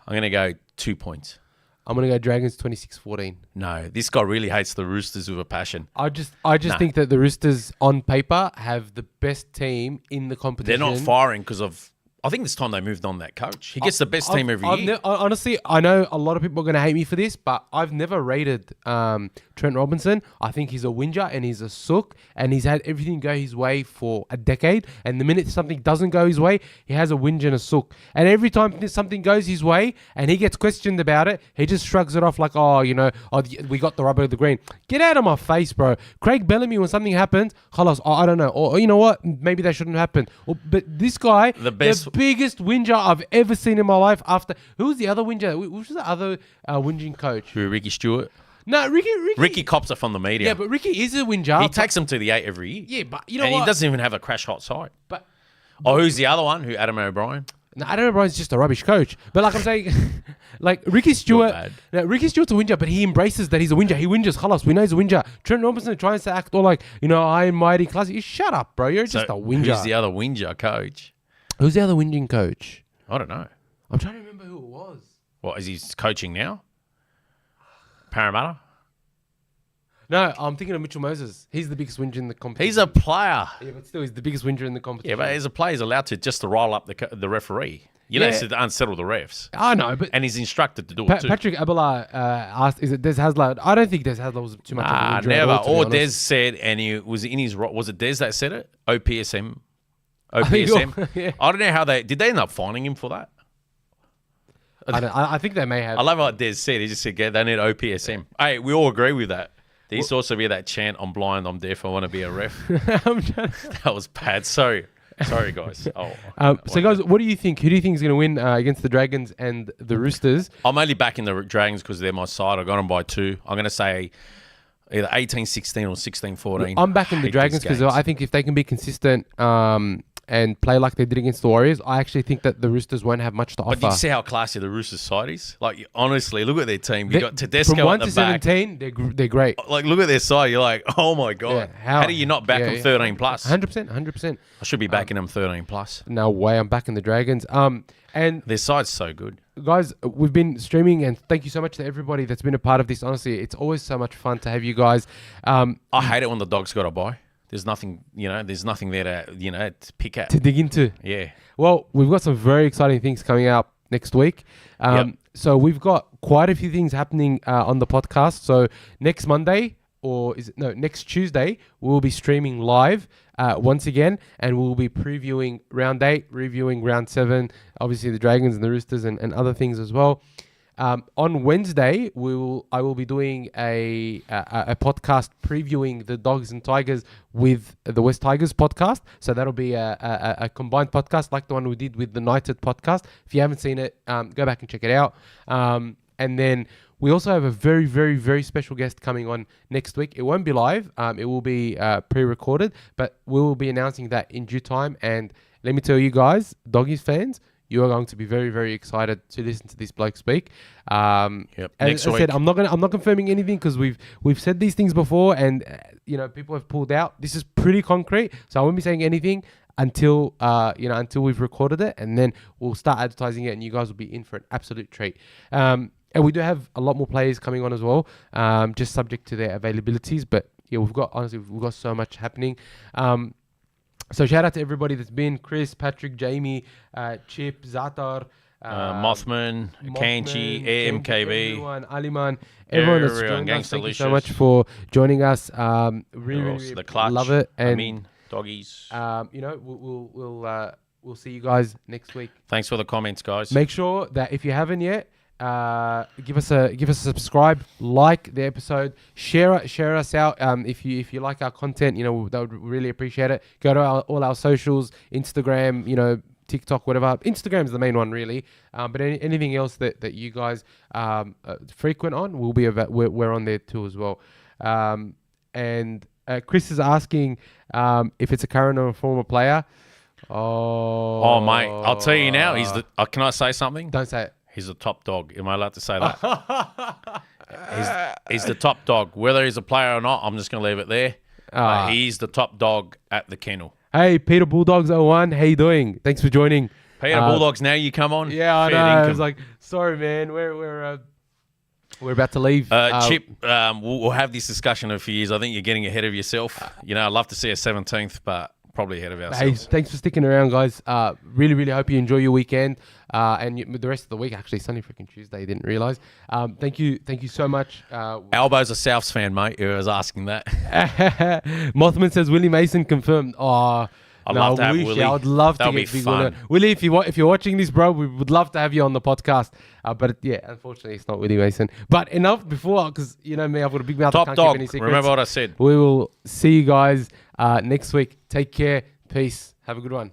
I'm going to go 2 points. I'm going to go Dragons 26-14. No, this guy really hates the Roosters with a passion. I just think that the Roosters on paper have the best team in the competition. They're not firing because of... I think this time they moved on that coach. He gets the best team every year. Honestly, I know a lot of people are going to hate me for this, but I've never rated Trent Robinson. I think he's a whinger and he's a sook, and he's had everything go his way for a decade. And the minute something doesn't go his way, he has a whinge and a sook. And every time something goes his way and he gets questioned about it, he just shrugs it off like, we got the rubber of the green. Get out of my face, bro. Craig Bellamy, when something happens, khalas, I don't know. Or you know what? Maybe that shouldn't happen. But this guy, the biggest whinger I've ever seen in my life. Who was the other whinger? Which was the other whinging coach? Who, Ricky Stewart? No, Ricky cops it from the media. Yeah, but Ricky is a whinger. He takes them to the 8 every year. Yeah, but you know what? And he doesn't even have a crash hot side. But who's the other one? Adam O'Brien? No, Adam O'Brien's just a rubbish coach. But like I'm saying, Ricky Stewart, Ricky Stewart's a whinger, but he embraces that he's a whinger. He whinges, khalas, we know he's a whinger. Trent Robinson tries to act all like, I am mighty classy. Shut up, bro. You're just a whinger. Who's the other whinger coach? Who's the other whinging coach? I don't know. I'm trying to remember who it was. What, is he coaching now? Parramatta? No, I'm thinking of Mitchell Moses. He's the biggest whinger in the competition. He's a player. Yeah, but still, he's the biggest whinger in the competition. Yeah, but as a player, he's allowed to roll up the referee. You know, it's to unsettle the refs. I know, but And he's instructed to do it too. Patrick Abela asked, "Is it Des Hasler?" I don't think Des Hasler was too much of an injury. Never. Or Des said, and he was in his... Was it Des that said it? OPSM? Yeah. I don't know how did they end up finding him for that? I think they may have. I love what Des said. He just said, they need OPSM. Hey, we all agree with that. There used to also be that chant, I'm blind, I'm deaf, I want to be a ref. That was bad. Sorry, guys. So, guys, what do you think? Who do you think is going to win against the Dragons and the Roosters? I'm only backing the Dragons because they're my side. I got them by 2. I'm going to say either 18-16 or 16-14. I'm backing the Dragons because I think if they can be consistent and play like they did against the Warriors, I actually think that the Roosters won't have much to offer. But you see how classy the Roosters side is? Like, honestly, look at their team. You got Tedesco from 1 at to the back. 17, they're great. Like, look at their side. You're like, oh my God. Yeah, how do you not back them 13 plus? 100%. I should be backing them 13 plus. No way, I'm backing the Dragons. And their side's so good. Guys, we've been streaming, and thank you so much to everybody that's been a part of this. Honestly, it's always so much fun to have you guys. I hate it when the Dogs got a bye. There's nothing, there's nothing there to, to pick at. To dig into. Yeah. Well, we've got some very exciting things coming up next week. So we've got quite a few things happening on the podcast. So next Monday, next Tuesday, we'll be streaming live once again, and we'll be previewing round 8, reviewing round 7, obviously the Dragons and the Roosters and other things as well. On Wednesday, I will be doing a podcast previewing the Dogs and Tigers with the West Tigers podcast. So that'll be a combined podcast like the one we did with the United podcast. If you haven't seen it, go back and check it out. And then we also have a very, very, very special guest coming on next week. It won't be live. It will be pre-recorded, but we will be announcing that in due time. And let me tell you guys, Doggies fans, you are going to be very, very excited to listen to this bloke speak. As I said, I'm not confirming anything because we've said these things before, and people have pulled out. This is pretty concrete, so I won't be saying anything until we've recorded it, and then we'll start advertising it, and you guys will be in for an absolute treat. And we do have a lot more players coming on as well, just subject to their availabilities. But yeah, we've got so much happening. So shout out to everybody that's been: Chris, Patrick, Jamie, Chip, Zatar, Mothman, Kanchi, AMKB, everyone, Aliman, everyone that's joined us. Thank you so much for joining us. Really the clutch, love it. And Doggies. We'll see you guys next week. Thanks for the comments, guys. Make sure that if you haven't yet, give us a subscribe, like the episode, share us out. If you like our content, that would really appreciate it. Go to all our socials, Instagram, TikTok, whatever. Instagram is the main one, really. But anything else that you guys frequent on, we're on there too as well. And Chris is asking if it's a current or a former player. Oh, mate, I'll tell you now. Can I say something? Don't say it. He's the top dog. Am I allowed to say that? he's the top dog. Whether he's a player or not, I'm just going to leave it there. He's the top dog at the Kennel. Hey, Peter Bulldogs 01. How you doing? Thanks for joining. Peter Bulldogs, now you come on. Yeah, I know. I was like, sorry, man. We're about to leave. Chip, we'll have this discussion in a few years. I think you're getting ahead of yourself. I'd love to see a 17th, but probably ahead of ourselves. Hey, thanks for sticking around, guys. Really, really hope you enjoy your weekend and the rest of the week. Actually, Sunday freaking Tuesday. Didn't realize. Thank you so much. Albo's a Souths fan, mate. Who was asking that? Mothman says Willie Mason confirmed. Oh, I'd love to have Willie. I would love That'll to get be Big fun. Willie. If you're watching this, bro, we would love to have you on the podcast. But yeah, unfortunately, it's not Willie Mason. But enough before, because me, I've got a big mouth. Top I can't dog. keep any secrets. Remember what I said. We will see you guys next week. Take care. Peace. Have a good one.